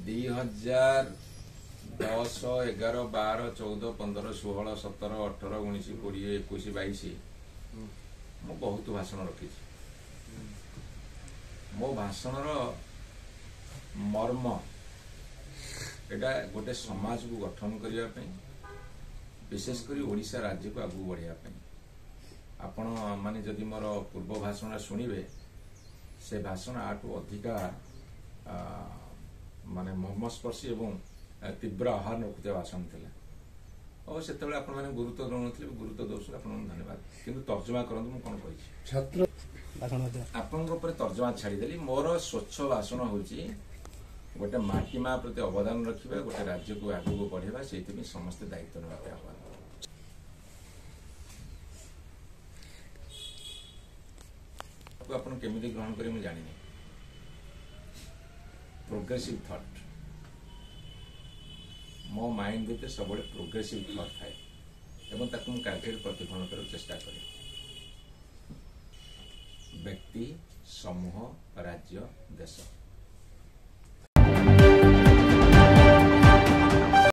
2010, 11, 12, 14, 15, 16, 17, 18, 19, 20, 21, 22 ମୁଁ ବହୁତ ଭାଷଣ ରଖିଛି। ମୋ ଭାଷଣର ମର୍ମ ଏଟା गोटे समाज को गठन करने, विशेषकर ओडिशा राज्य को आगू बढ़ापी। आपण माने जदि मोर पूर्व भाषण शुणिबे से भाषण आठू अधिका माने मर्मस्पर्शी एवं तीव्र आह्वान रखुते भाषण थिला। और से आपण मैंने गुरुत्व दौनथिले, गुरुत्व दौस धन्यवाद। किंतु तर्जमा करंतु मु कोन कहि छात्र आपण ऊपर तर्जमा छाड़ीदेली। मोर स्वच्छ भाषण होची गोटे माटी माँ प्रति अवदान रखा, गोटे राज्य को आगू बढ़ेगा, से समस्त दायित्व ना आह्वान। आपन केमिति ग्रहण करें मुझे जानी। प्रोग्रेसिव थॉट मो माइंड भीतर सब प्रोग्रेसिव थॉट थाए एवं ताकू कार्य प्रतिफलन कर चेष्टा करे। व्यक्ति, समूह, राज्य, देश